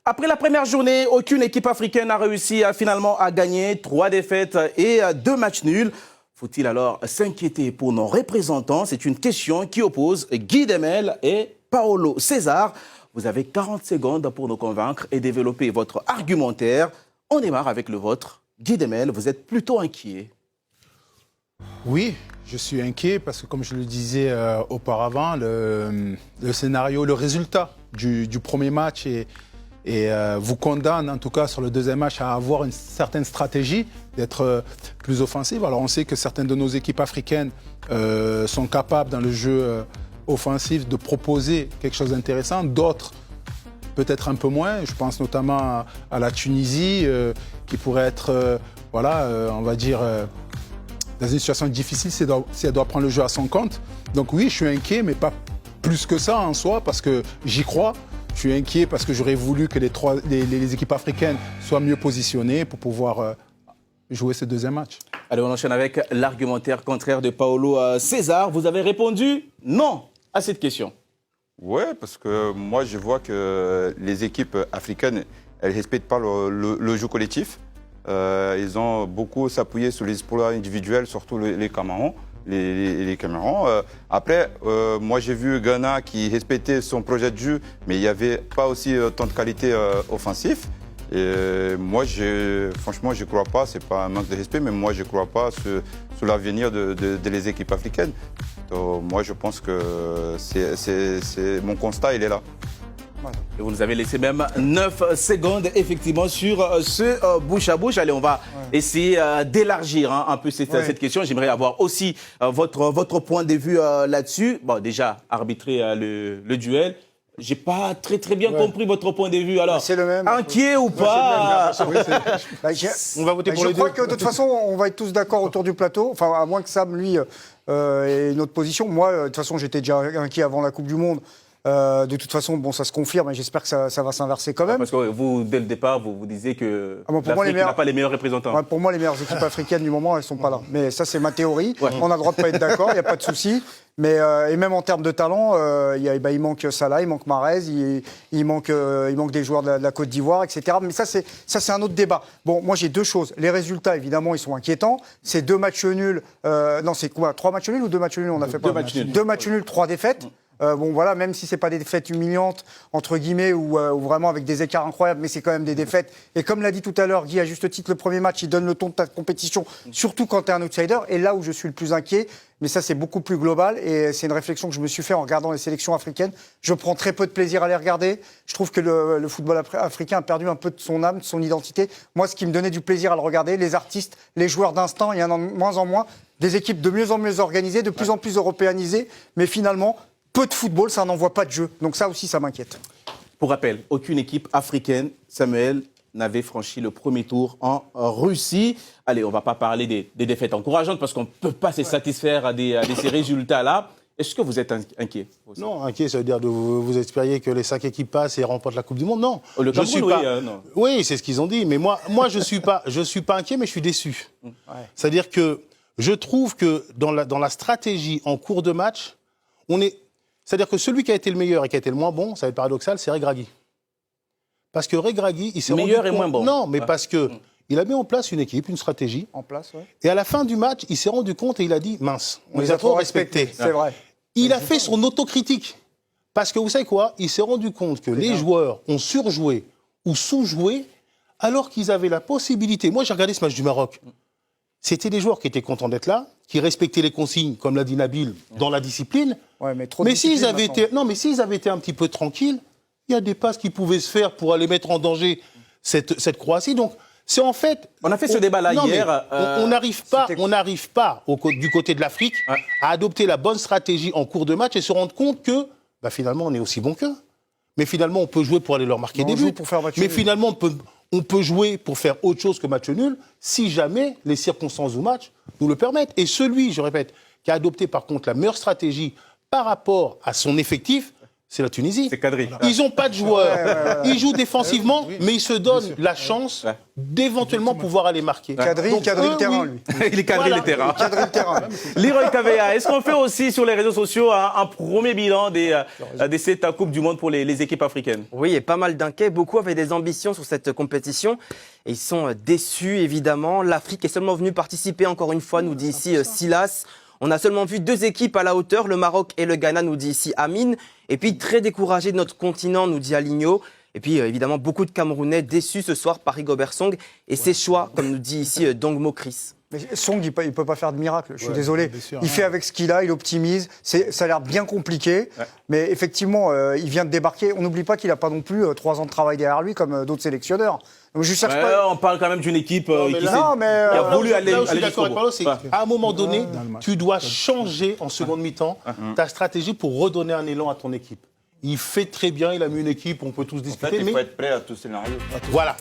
Après la première journée, aucune équipe africaine n'a réussi finalement à gagner. 3 défaites et 2 matchs nuls. Faut-il alors s'inquiéter pour nos représentants? C'est une question qui oppose Guy Demel et Paolo César. Vous avez 40 secondes pour nous convaincre et développer votre argumentaire. On démarre avec le vôtre. Guy Demel, vous êtes plutôt inquiet. Oui, je suis inquiet parce que, comme je le disais auparavant, le scénario, le résultat du premier match vous condamne, en tout cas sur le deuxième match, à avoir une certaine stratégie, d'être plus offensive. Alors on sait que certaines de nos équipes africaines sont capables, dans le jeu offensif, de proposer quelque chose d'intéressant. D'autres, peut-être un peu moins. Je pense notamment à la Tunisie, qui pourrait être, on va dire, dans une situation difficile si elle doit prendre le jeu à son compte. Donc oui, je suis inquiet, mais pas plus que ça en soi, parce que j'y crois. Je suis inquiet parce que j'aurais voulu que les équipes africaines soient mieux positionnées pour pouvoir jouer ce deuxième match. Allez, on enchaîne avec l'argumentaire contraire de Paolo César. Vous avez répondu non à cette question. Oui, parce que moi, je vois que les équipes africaines, elles ne respectent pas le jeu collectif. Ils ont beaucoup s'appuyer sur les exploits individuels, surtout les Cameroun. Les Cameroun. Après, moi j'ai vu Ghana qui respectait son projet de jeu, mais il n'y avait pas aussi tant de qualité offensive. Et moi, franchement, je ne crois pas, ce n'est pas un manque de respect, mais moi je ne crois pas sur l'avenir des équipes africaines. Donc, moi je pense que mon constat, il est là. Et vous nous avez laissé même 9 secondes, effectivement, sur ce bouche à bouche. Allez, on va essayer d'élargir un peu cette question. J'aimerais avoir aussi votre point de vue là-dessus. Bon, déjà, arbitrer le duel. J'ai pas très bien compris votre point de vue. Alors, c'est le même. Inquiet ou pas? On va voter pour les deux. Je crois que de toute façon, on va être tous d'accord autour du plateau. Enfin, à moins que Sam, lui, ait une autre position. Moi, de toute façon, j'étais déjà inquiet avant la Coupe du Monde. De toute façon, bon, ça se confirme et j'espère que ça va s'inverser quand même. Parce que vous, dès le départ, vous disiez que l'Afrique n'a pas les meilleurs représentants. Ouais, pour moi, les meilleures équipes africaines du moment, elles ne sont pas là. Mais ça, c'est ma théorie. Ouais. On a le droit de ne pas être d'accord, il n'y a pas de souci. Mais et même en termes de talent, il manque Salah, il manque Mahrez, il manque des joueurs de la Côte d'Ivoire, etc. Mais ça, c'est un autre débat. Bon, moi, j'ai 2 choses. Les résultats, évidemment, ils sont inquiétants. C'est 2 matchs nuls. Non, c'est quoi, 3 matchs nuls ou 2 matchs nuls? On a fait 2 matchs nuls, 3 défaites. Bon voilà, même si c'est pas des défaites humiliantes entre guillemets ou vraiment avec des écarts incroyables, mais c'est quand même des défaites. Et comme l'a dit tout à l'heure Guy, à juste titre, le premier match, il donne le ton de ta compétition, surtout quand tu es un outsider. Et là où je suis le plus inquiet, mais ça c'est beaucoup plus global et c'est une réflexion que je me suis fait en regardant les sélections africaines. Je prends très peu de plaisir à les regarder. Je trouve que le football africain a perdu un peu de son âme, de son identité. Moi, ce qui me donnait du plaisir à le regarder, les artistes, les joueurs d'instinct, il y en a de moins en moins, des équipes de mieux en mieux organisées, de plus en plus européanisées, mais finalement peu de football, ça n'envoie pas de jeu. Donc ça aussi, ça m'inquiète. Pour rappel, aucune équipe africaine, Samuel, n'avait franchi le premier tour en Russie. Allez, on ne va pas parler des défaites encourageantes parce qu'on ne peut pas se satisfaire de ces résultats-là. Est-ce que vous êtes inquiet aussi? Non, inquiet, ça veut dire que vous espériez que les 5 équipes passent et remportent la Coupe du Monde? Non. Le Cameroun, non. Oui, c'est ce qu'ils ont dit. Mais moi je suis pas inquiet, mais je suis déçu. Ouais. C'est-à-dire que je trouve que dans la stratégie en cours de match, c'est-à-dire que celui qui a été le meilleur et qui a été le moins bon, ça va être paradoxal, c'est Regragui. Parce que Regragui, il s'est rendu compte... Meilleur et moins bon. Non, mais parce que il a mis en place une équipe, une stratégie. En place, ouais. Et à la fin du match, il s'est rendu compte et il a dit, mince, on les a trop respectés. C'est vrai. Il a fait son autocritique. Parce que vous savez quoi? Il s'est rendu compte que les joueurs ont surjoué ou sous-joué alors qu'ils avaient la possibilité... Moi, j'ai regardé ce match du Maroc. C'était des joueurs qui étaient contents d'être là, qui respectaient les consignes, comme l'a dit Nabil, dans la discipline. Ouais, mais s'ils avaient été un petit peu tranquilles, il y a des passes qui pouvaient se faire pour aller mettre en danger cette Croatie. Donc, c'est en fait... On a fait ce débat-là hier. On n'arrive pas du côté de l'Afrique à adopter la bonne stratégie en cours de match et se rendre compte que, finalement, on est aussi bon qu'eux. Mais finalement, on peut jouer pour aller leur marquer des buts. Mais finalement, on peut jouer pour faire autre chose que match nul si jamais les circonstances du match nous le permettent. Et celui, je répète, qui a adopté par contre la meilleure stratégie par rapport à son effectif, c'est la Tunisie. C'est Kadri. Ils n'ont pas de joueurs. Ils jouent défensivement, mais ils se donnent la chance d'éventuellement pouvoir aller marquer. Kadri, Donc, le terrain, lui. Il est cadré le terrain. Kadri le terrain. Leroy Kavea, est-ce qu'on fait aussi sur les réseaux sociaux un premier bilan des cette Coupe du Monde pour les équipes africaines? Oui, et pas mal d'inquiets. Beaucoup avaient des ambitions sur cette compétition. Et ils sont déçus, évidemment. L'Afrique est seulement venue participer, encore une fois, nous dit ici Silas. On a seulement vu 2 équipes à la hauteur, le Maroc et le Ghana, nous dit ici Amine. Et puis très découragé de notre continent, nous dit Aligno. Et puis évidemment, beaucoup de Camerounais déçus ce soir par Rigobert Song et ses choix, comme nous dit ici Dongmo Chris. Mais Song, il ne peut pas faire de miracle, je suis désolé. Il fait avec ce qu'il a, il optimise. Ça a l'air bien compliqué, mais effectivement, il vient de débarquer. On n'oublie pas qu'il n'a pas non plus 3 ans de travail derrière lui, comme d'autres sélectionneurs. Donc, je cherche pas... On parle quand même d'une équipe qui a voulu aller là où je suis jusqu'au d'accord avec bout. Paulo, c'est qu'à un moment donné, tu dois changer en seconde mi-temps ta stratégie pour redonner un élan à ton équipe. Il fait très bien, il a mis une équipe, on peut tous discuter. Il faut être prêt à tout scénario. Voilà.